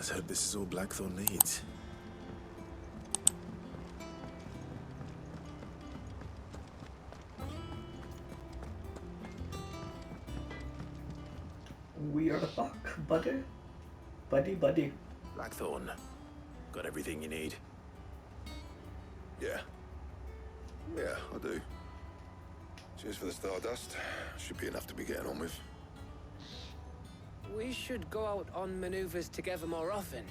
Let's hope this is all Blackthorn needs. We are back, buddy. Buddy. Blackthorn, got everything you need? Yeah, I do. Cheers for the Stardust. Should be enough to be getting on with. We should go out on maneuvers together more often.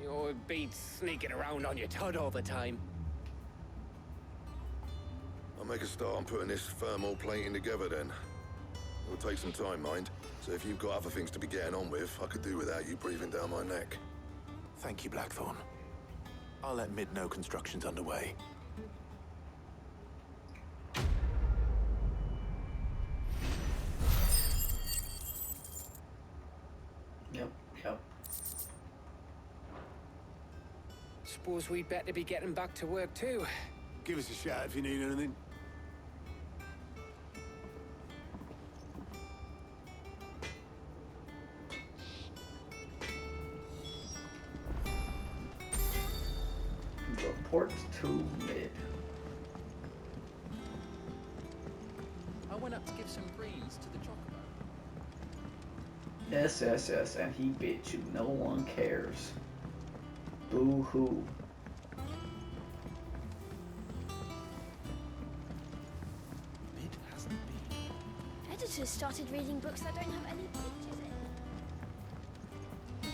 You'll be sneaking around on your Todd all the time. I'll make a start on putting this thermal plating together then. It'll take some time, mind. So if you've got other things to be getting on with, I could do without you breathing down my neck. Thank you, Blackthorn. I'll let Mid know construction's underway. Yep. Suppose we'd better be getting back to work too. Give us a shout if you need anything. Report to Mid. I went up to give some greens to the chocobo. Yes, and he bit you. No one cares. Boo-hoo. Mid hasn't been. Editors started reading books that don't have any pictures in.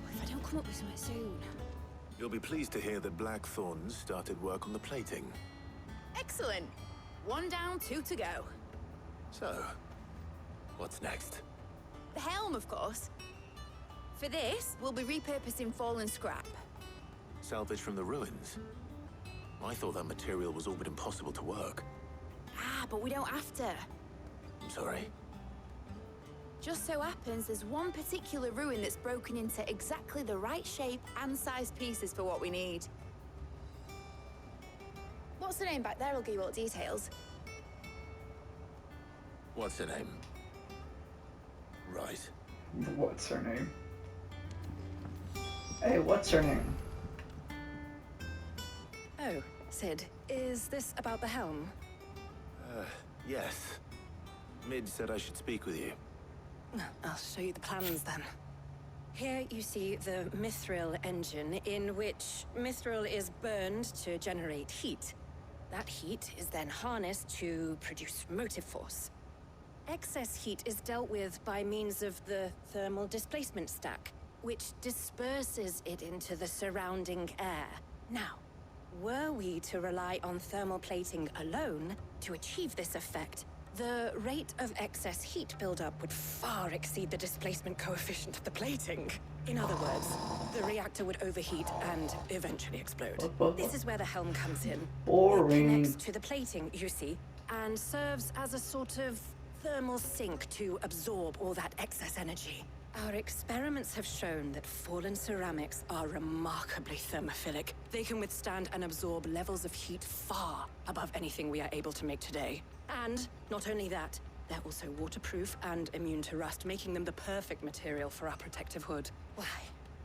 What if I don't come up with something soon? You'll be pleased to hear that Blackthorn started work on the plating. Excellent. 1 down, 2 to go. So, what's next? The helm, of course. For this, we'll be repurposing fallen scrap. Salvage from the ruins? I thought that material was all but impossible to work. Ah, but we don't have to. I'm sorry? Just so happens there's one particular ruin that's broken into exactly the right shape and size pieces for what we need. What's the name back there? I'll give you all the details. What's her name? Right. What's her name? Hey, what's her name? Oh, Sid, is this about the helm? Yes. Mid said I should speak with you. I'll show you the plans then. Here you see the Mithril engine, in which Mithril is burned to generate heat. That heat is then harnessed to produce motive force. Excess heat is dealt with by means of the thermal displacement stack, which disperses it into the surrounding air. Now, were we to rely on thermal plating alone to achieve this effect, the rate of excess heat buildup would far exceed the displacement coefficient of the plating. In other words, the reactor would overheat and eventually explode. This is where the helm comes in. Boring. It connects to the plating, you see, and serves as a sort of thermal sink to absorb all that excess energy. Our experiments have shown that fallen ceramics are remarkably thermophilic. They can withstand and absorb levels of heat far above anything we are able to make today. And not only that, they're also waterproof and immune to rust, making them the perfect material for our protective hood. Why,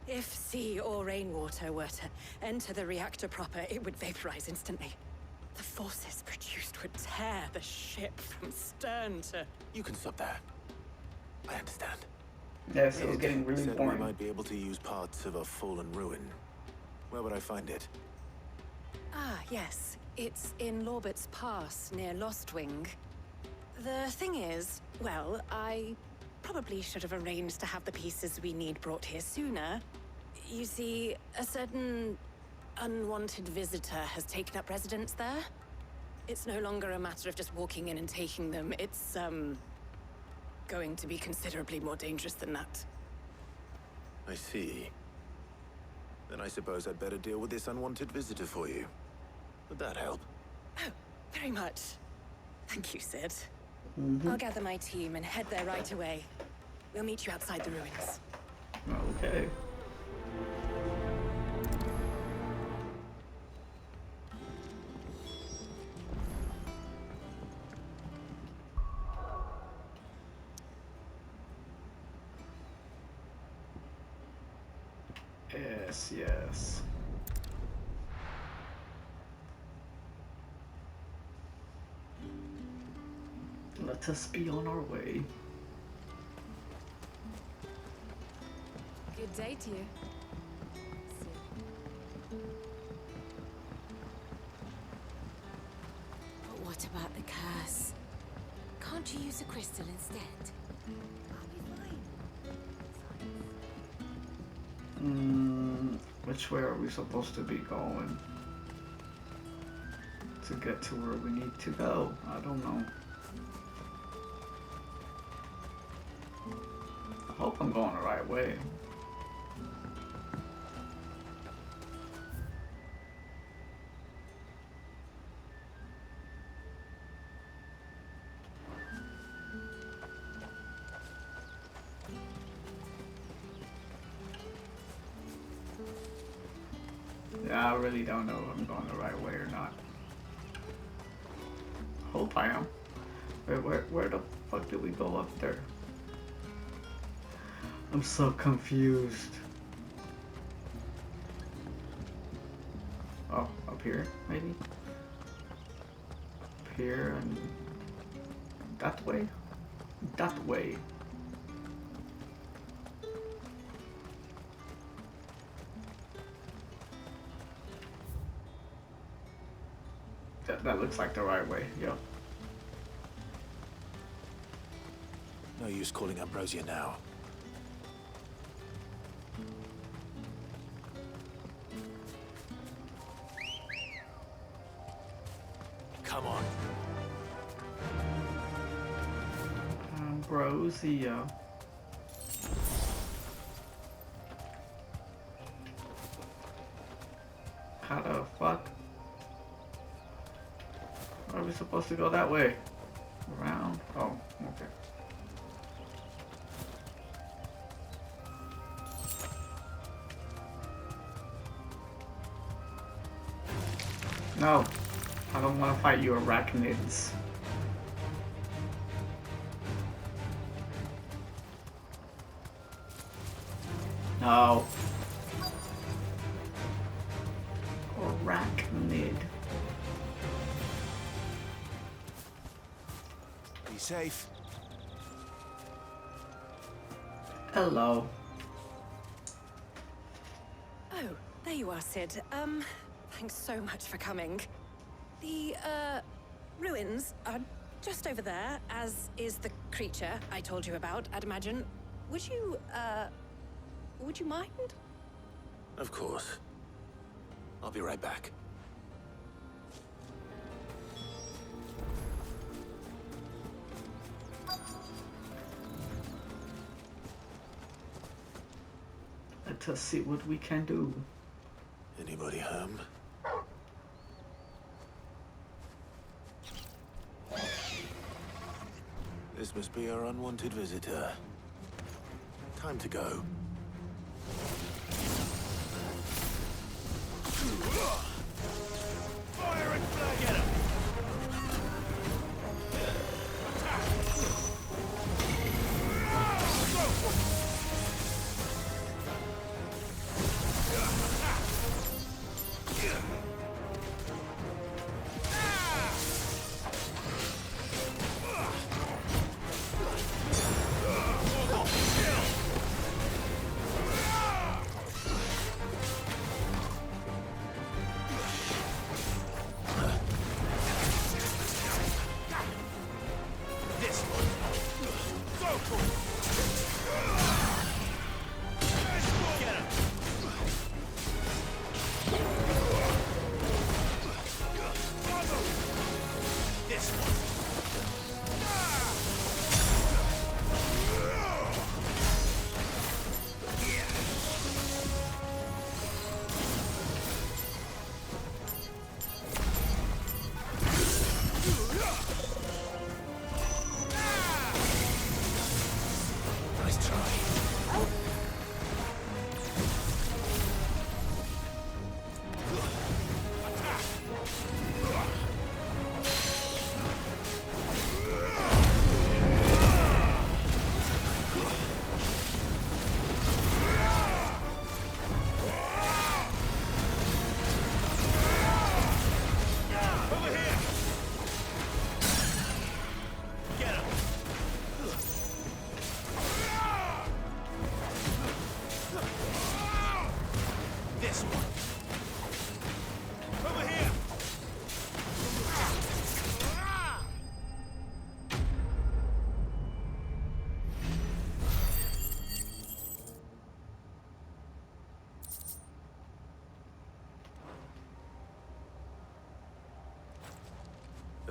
if sea or rainwater were to enter the reactor proper, it would vaporize instantly. The forces produced would tear the ship from stern to... You can stop there. I understand. Yes, it was getting really Said boring. we might be able to use parts of a fallen ruin. Where would I find it? Ah, yes. It's in Lorbert's Pass, near Lostwing. The thing is, well, I probably should have arranged to have the pieces we need brought here sooner. You see, a certain unwanted visitor has taken up residence there. It's no longer a matter of just walking in and taking them. It's, going to be considerably more dangerous than that. I see. Then I suppose I'd better deal with this unwanted visitor for you. Would that help? Oh, very much. Thank you, Sid. I'll gather my team and head there right away. We'll meet you outside the ruins. Okay. Yes, yes. Let us be on our way. Good day to you. But what about the curse? Can't you use a crystal instead? I'll be fine. Which way are we supposed to be going? To get to where we need to go? I don't know. I hope I'm going the right way. Yeah, I really don't know if I'm going the right way or not. Hope I am. Where the fuck did we go up there? I'm so confused. Oh, up here, maybe? Up here and that way? That way. That looks like the right way, yep. No use calling Ambrosia now. Come on. Ambrosia. How the fuck? Are we supposed to go that way? Around? Oh, okay. No, I don't want to fight you arachnids. No. Arachnid. Be safe. Hello. Oh, there you are, Sid. Thanks so much for coming. The, ruins are just over there, as is the creature I told you about, I'd imagine. Would you mind? Of course. I'll be right back. Let us see what we can do. Anybody home? This must be our unwanted visitor. Time to go. Fire and flag! Get him!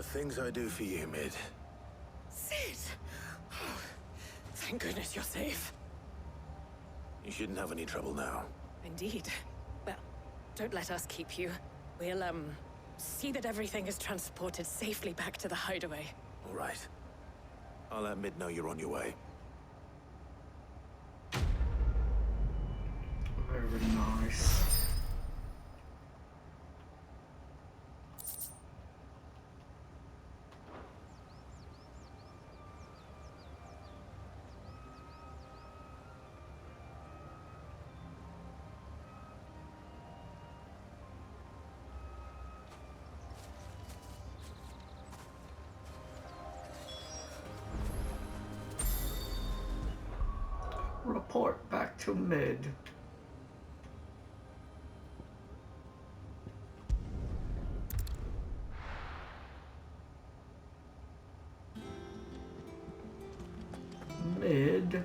The things I do for you, Mid. Sid! Oh, thank goodness you're safe. You shouldn't have any trouble now. Indeed. Well, don't let us keep you. We'll, see that everything is transported safely back to the hideaway. All right. I'll let Mid know you're on your way. Very nice. Report back to Mid. Mid.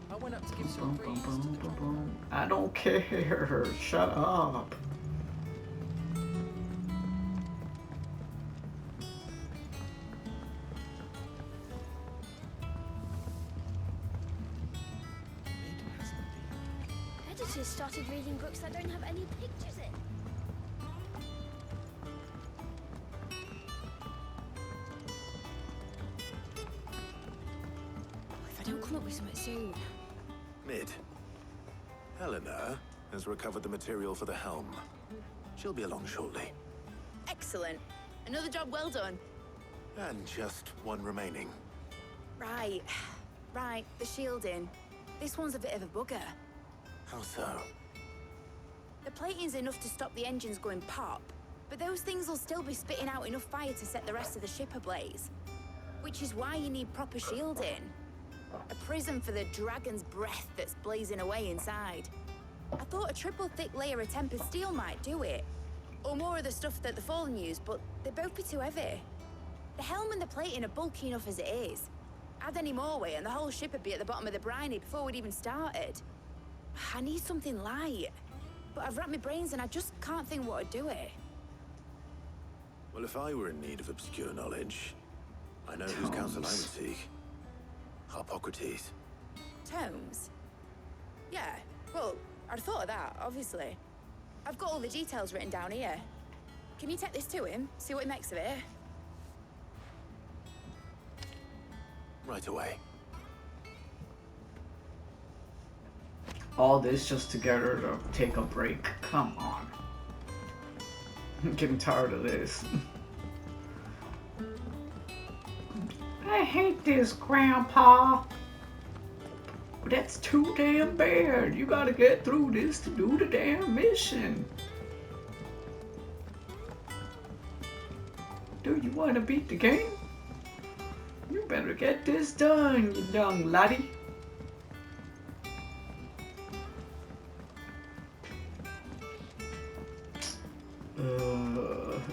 I went up to give some greens to the driver. I don't care. Shut up. Editors started reading books that don't have any pictures in. If I don't come up with something soon. Mid. Helena has recovered the material for the helm. She'll be along shortly. Excellent. Another job well done. And just one remaining. Right. Right, the shielding. This one's a bit of a bugger. How so? The plating's enough to stop the engines going pop, but those things will still be spitting out enough fire to set the rest of the ship ablaze. Which is why you need proper shielding. A prism for the dragon's breath that's blazing away inside. I thought a triple thick layer of tempered steel might do it. Or more of the stuff that the Fallen use, but they'd both be too heavy. The helm and the plating are bulky enough as it is. Add any more weight and the whole ship would be at the bottom of the briny before we'd even started. I need something light. But I've racked my brains and I just can't think what would do it. Well, if I were in need of obscure knowledge, I know whose counsel I would seek. Harpocrates. Tomes? Yeah, well, I'd thought of that, obviously. I've got all the details written down here. Can you take this to him, see what he makes of it? Right away. All this just to get her to take a break. Come on. I'm getting tired of this. I hate this, Grandpa. That's too damn bad. You gotta get through this to do the damn mission. Do you want to beat the game? You better get this done, you young laddie.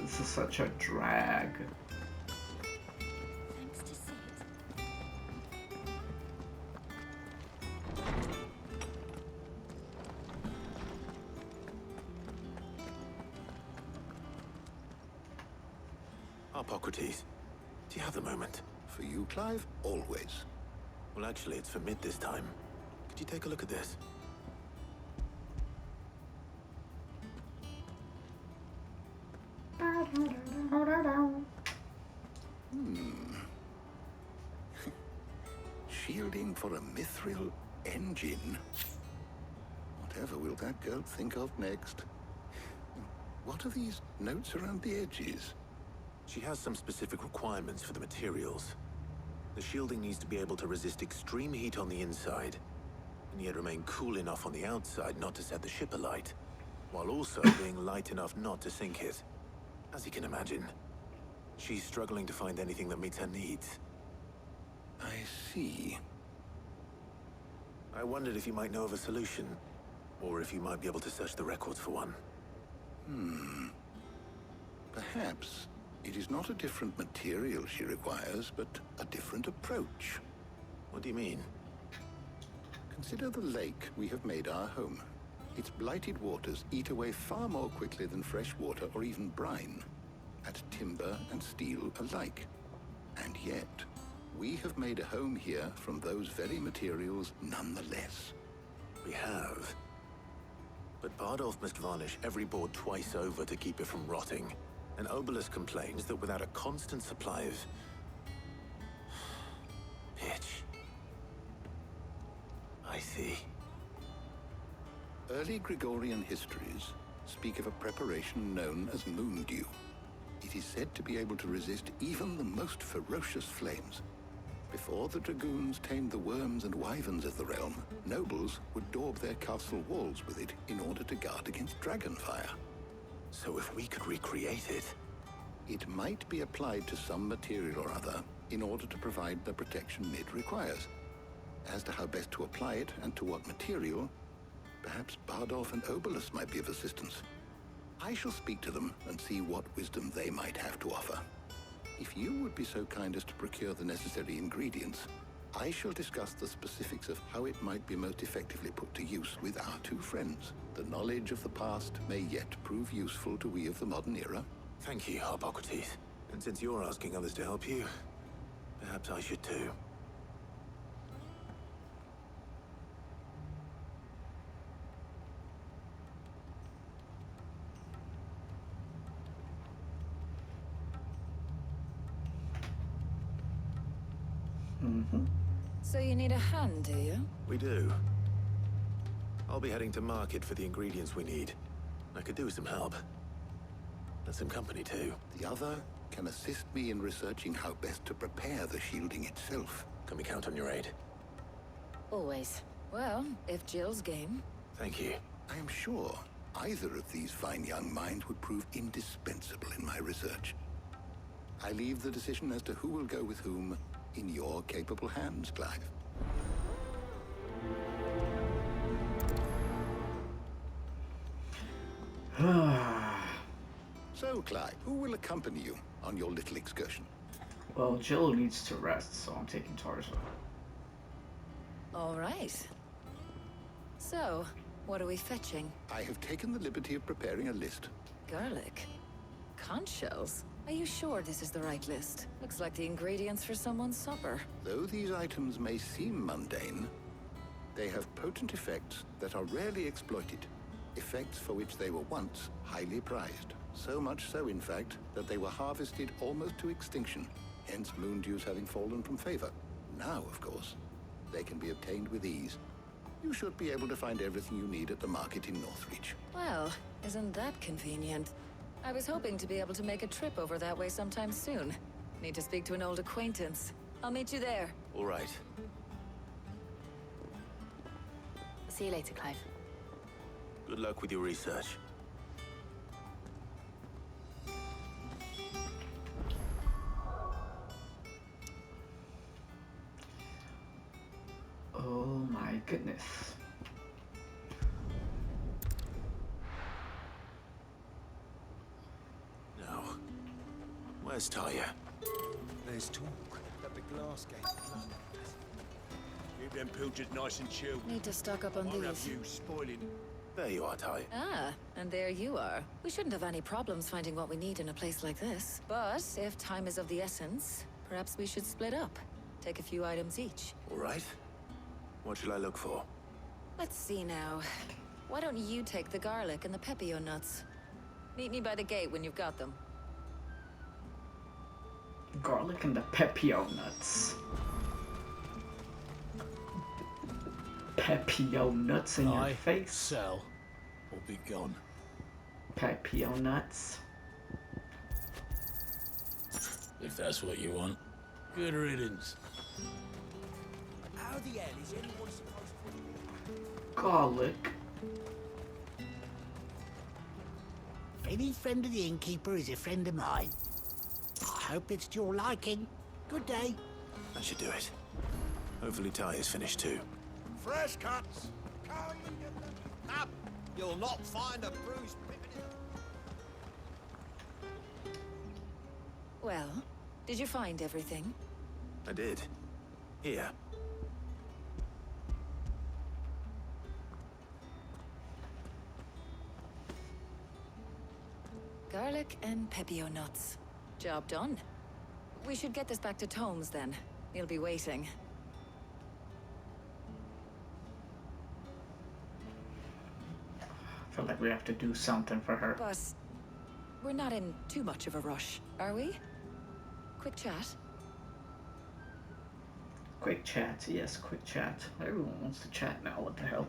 This is such a drag. Thanks to Sid. Harpocrates, do you have the moment? For you, Clive? Always. Well, actually, it's for Mid this time. Could you take a look at this? Shielding for a mithril engine. Whatever will that girl think of next? What are these notes around the edges? She has some specific requirements for the materials. The shielding needs to be able to resist extreme heat on the inside, and yet remain cool enough on the outside not to set the ship alight, while also being light enough not to sink it. As you can imagine, she's struggling to find anything that meets her needs. I see. I wondered if you might know of a solution, or if you might be able to search the records for one. Perhaps, It is not a different material she requires, but a different approach. What do you mean? Consider the lake we have made our home. Its blighted waters eat away far more quickly than fresh water or even brine, at timber and steel alike. And yet, we have made a home here from those very materials nonetheless. We have. But Bardolph must varnish every board twice over to keep it from rotting. And Obelus complains that without a constant supply of pitch. I see. Early Gregorian histories speak of a preparation known as moondew. It is said to be able to resist even the most ferocious flames. Before the dragoons tamed the worms and wyverns of the realm, nobles would daub their castle walls with it in order to guard against dragonfire. So if we could recreate it... It might be applied to some material or other in order to provide the protection it requires. As to how best to apply it and to what material, perhaps Bardolph and Obelus might be of assistance. I shall speak to them and see what wisdom they might have to offer. If you would be so kind as to procure the necessary ingredients, I shall discuss the specifics of how it might be most effectively put to use with our two friends. The knowledge of the past may yet prove useful to we of the modern era. Thank you, Harpocrates. And since you're asking others to help you, perhaps I should too. So you need a hand, do you? We do. I'll be heading to market for the ingredients we need. I could do with some help. And some company too. The other can assist me in researching how best to prepare the shielding itself. Can we count on your aid? Always. Well, if Jill's game. Thank you. I am sure either of these fine young minds would prove indispensable in my research. I leave the decision as to who will go with whom in your capable hands, Clive. So, Clive, who will accompany you on your little excursion? Well, Jill needs to rest, so I'm taking Tarza. All right. So, what are we fetching? I have taken the liberty of preparing a list. Garlic? Conch shells? Are you sure this is the right list? Looks like the ingredients for someone's supper. Though these items may seem mundane, they have potent effects that are rarely exploited. Effects for which they were once highly prized. So much so, in fact, that they were harvested almost to extinction, hence moondews having fallen from favor. Now, of course, they can be obtained with ease. You should be able to find everything you need at the market in Northreach. Well, isn't that convenient? I was hoping to be able to make a trip over that way sometime soon. Need to speak to an old acquaintance. I'll meet you there. All right. See you later, Clive. Good luck with your research. Oh my goodness. Now, where's Talia? There's talk that the glass gate flooded. Keep them pilchers nice and chilled. Need to stock up on Won't have these. you spoiling. There you are, Talia. Ah, and there you are. We shouldn't have any problems finding what we need in a place like this. But if time is of the essence, perhaps we should split up. Take a few items each. All right. What shall I look for? Let's see now. Why don't you take the garlic and the pepio nuts? Meet me by the gate when you've got them. Garlic and the pepio nuts. Pepio nuts in your face. Sell or be gone. Pepio nuts. If that's what you want. Good riddance. How the hell is anyone supposed to... Garlic. Any friend of the innkeeper is a friend of mine. I hope it's to your liking. Good day. That should do it. Hopefully Talia's finished too. Fresh cuts. Come and get them. Up. You'll not find a bruised pippin. Well, did you find everything? I did. Here. Garlic and pepio nuts. Job done. We should get this back to Tomes then. He'll be waiting. I feel like we have to do something for her. But we're not in too much of a rush, are we? Quick chat. Quick chat, yes, quick chat. Everyone wants to chat now, what the hell?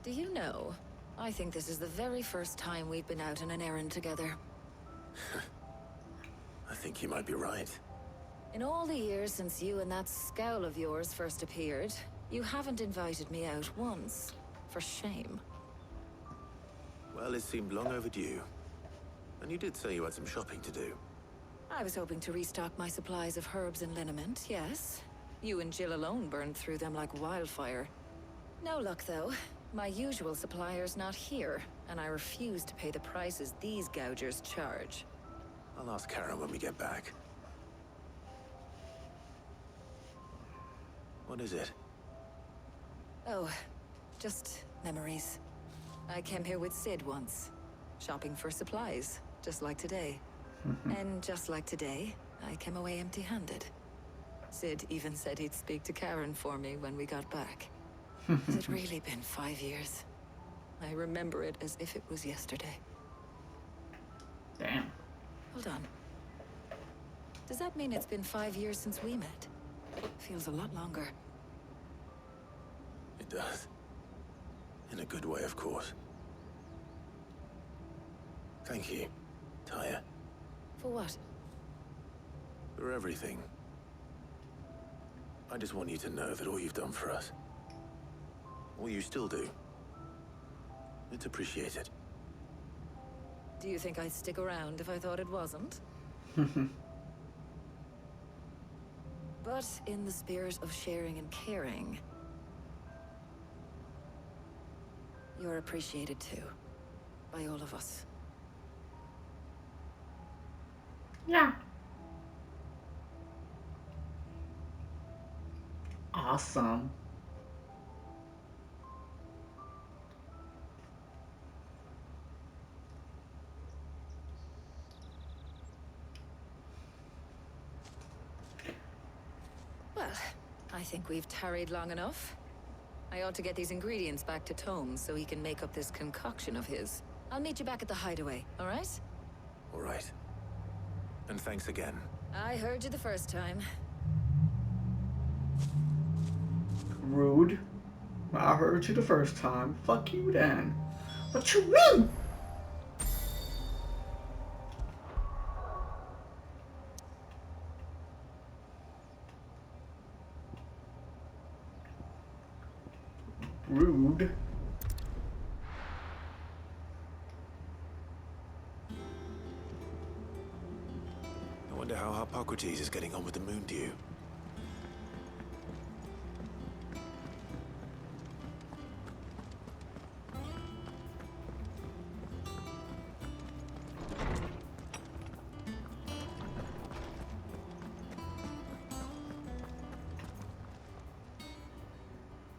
Do you know, I think this is the very first time we've been out on an errand together. I think you might be right. In all the years since you and that scowl of yours first appeared, you haven't invited me out once. For shame. Well, it seemed long overdue. And you did say you had some shopping to do. I was hoping to restock my supplies of herbs and liniment, yes. You and Jill alone burned through them like wildfire. No luck, though. My usual supplier's not here, and I refuse to pay the prices these gougers charge. I'll ask Karen when we get back. What is it? Oh, just memories. I came here with Sid once, shopping for supplies, just like today. And just like today, I came away empty-handed. Sid even said he'd speak to Karen for me when we got back. Has it really been 5 years? I remember it as if it was yesterday. Damn. Hold on. Does that mean it's been 5 years since we met? Feels a lot longer. It does. In a good way, of course. Thank you, Tyre. For what? For everything. I just want you to know that all you've done for us, all you still do, it's appreciated. Do you think I'd stick around if I thought it wasn't? But in the spirit of sharing and caring, you're appreciated too, by all of us. Yeah. Awesome. Well, I think we've tarried long enough. I ought to get these ingredients back to Tomes so he can make up this concoction of his. I'll meet you back at the hideaway, all right? All right. And thanks again. I heard you the first time. Rude. I heard you the first time. Fuck you then. What you mean? Rude. I wonder how Harpocrates is getting on with the moon dew.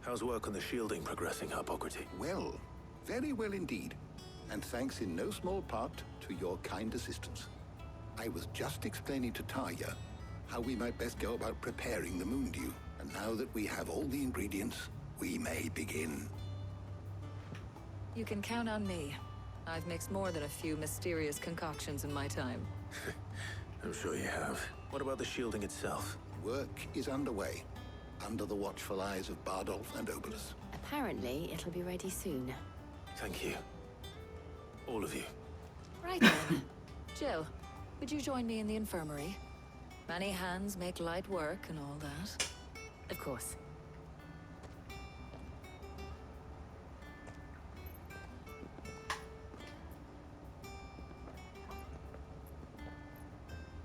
How's work on the shielding progressing, Harpocrates? Well, very well indeed. And thanks in no small part to your kind assistance. I was just explaining to Tarja how we might best go about preparing the moon dew. And now that we have all the ingredients, we may begin. You can count on me. I've mixed more than a few mysterious concoctions in my time. I'm sure you have. What about the shielding itself? Work is underway, under the watchful eyes of Bardolph and Obolus. Apparently, it'll be ready soon. Thank you. All of you. Right then. Jill, would you join me in the infirmary? Many hands make light work and all that. Of course.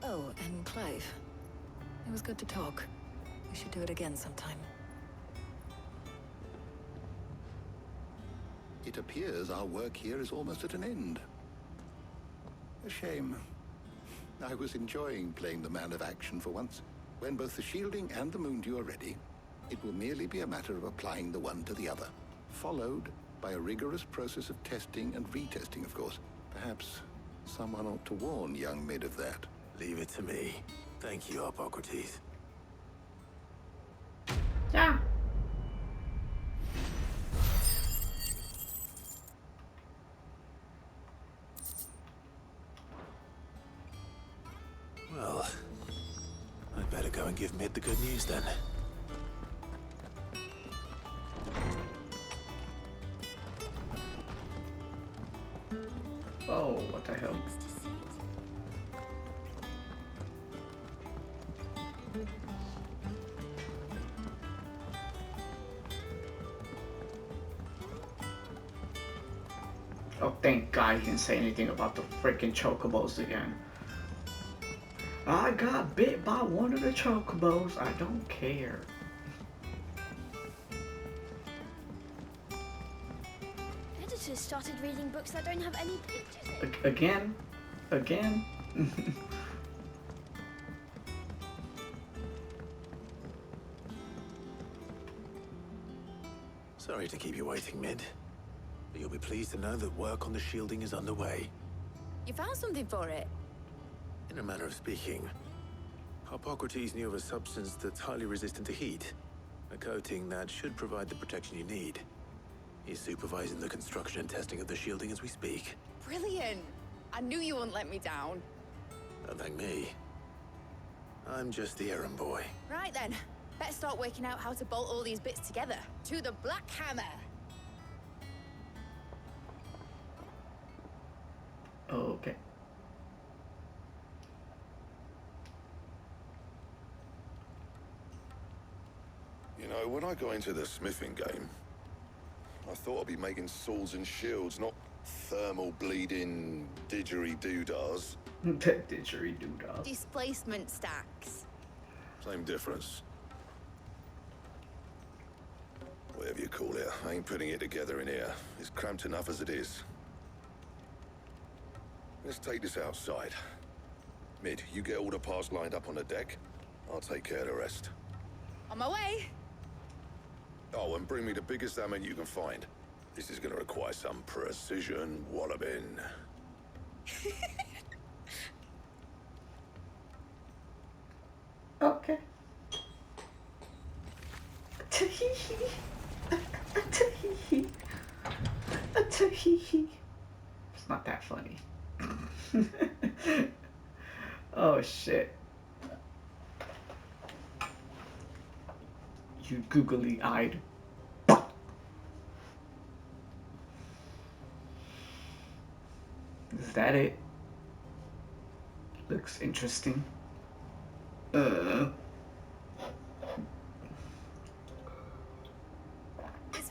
Oh, and Clive. It was good to talk. We should do it again sometime. It appears our work here is almost at an end. A shame. I was enjoying playing the man of action for once. When both the shielding and the Moondew are ready, it will merely be a matter of applying the one to the other, followed by a rigorous process of testing and retesting, of course. Perhaps someone ought to warn young Mid of that. Leave it to me. Thank you, Hippocrates. Yeah. Well, I'd better go and give Mid the good news then. Oh, what the hell? Oh, thank God he didn't say anything about the freaking chocobos again. I got bit by one of the chocobos. I don't care. Editors started reading books that don't have any pictures in. Again? Again? Sorry to keep you waiting, Mid. But you'll be pleased to know that work on the shielding is underway. You found something for it? In a manner of speaking, Hippocrates knew of a substance that's highly resistant to heat. A coating that should provide the protection you need. He's supervising the construction and testing of the shielding as we speak. Brilliant! I knew you wouldn't let me down. Don't thank me. I'm just the errand boy. Right then, better start working out how to bolt all these bits together. To the Black Hammer! Okay. You know, when I got into the smithing game, I thought I'd be making swords and shields, not thermal bleeding didgeridoo-dahs. Didgeridoo-dahs. Displacement stacks. Same difference. Whatever you call it, I ain't putting it together in here. It's cramped enough as it is. Let's take this outside. Mid, you get all the parts lined up on the deck. I'll take care of the rest. On my way! Oh, and bring me the biggest hammer you can find. This is gonna require some precision walloping. Okay. Tee-hee-hee. Tee-hee-hee. Tee-hee-hee. It's not that funny. Oh shit. You googly-eyed. Is that it? Looks interesting. It's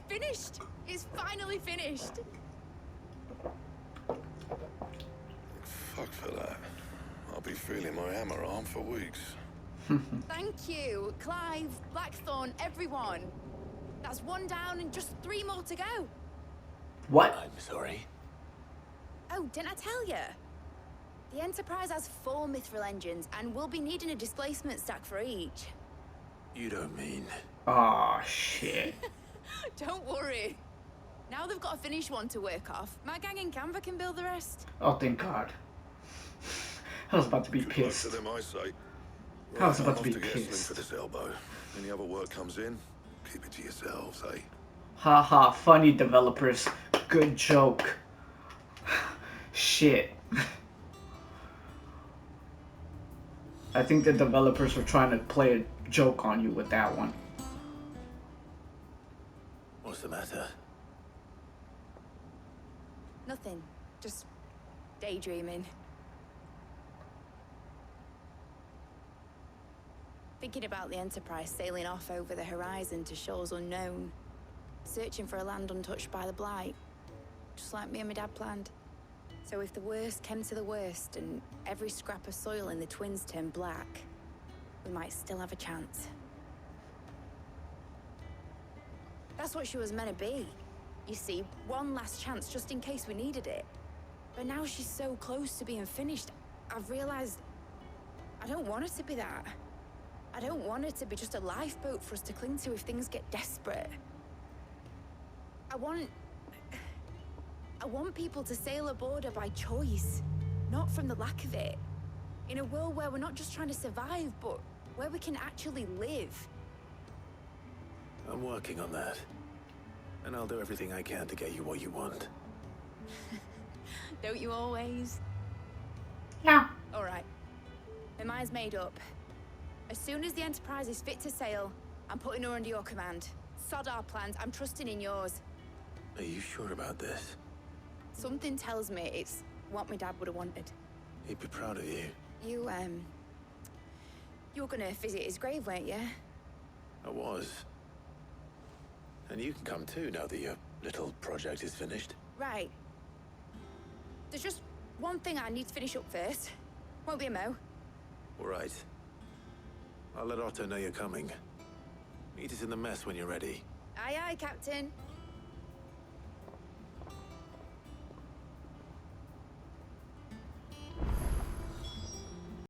finished! It's finally finished! Fuck for that. I'll be feeling my hammer arm for weeks. Thank you, Clive, Blackthorn, everyone. That's one down and just 3 more to go. What? I'm sorry. Oh, didn't I tell you? The Enterprise has 4 mithril engines, and we'll be needing a displacement stack for each. You don't mean... Aw, shit. Don't worry. Now they've got a finished one to work off. My gang in Canva can build the rest. Oh, thank God. I was about to be Good luck pissed. to them, I say. I was about I'm to be off get pissed. for this elbow. Any other work comes in, keep it to yourselves, eh? Haha, funny developers. Good joke. Shit. I think the developers were trying to play a joke on you with that one. What's the matter? Nothing. Just daydreaming. Thinking about the Enterprise sailing off over the horizon to shores unknown. Searching for a land untouched by the Blight. Just like me and my dad planned. So if the worst came to the worst and every scrap of soil in the Twins turned black, we might still have a chance. That's what she was meant to be. You see, one last chance just in case we needed it. But now she's so close to being finished, I've realized I don't want her to be that. I don't want her to be just a lifeboat for us to cling to if things get desperate. I want people to sail aboard her by choice, not from the lack of it. In a world where we're not just trying to survive, but where we can actually live. I'm working on that. And I'll do everything I can to get you what you want. Don't you always? Yeah. All right. My mind's made up. As soon as the Enterprise is fit to sail, I'm putting her under your command. Sod our plans, I'm trusting in yours. Are you sure about this? Something tells me it's what my dad would have wanted. He'd be proud of you. You were gonna visit his grave, weren't you? I was. And you can come too now that your little project is finished. Right. There's just one thing I need to finish up first. Won't be a mo. All right. I'll let Otto know you're coming. Meet us in the mess when you're ready. Aye, aye, Captain.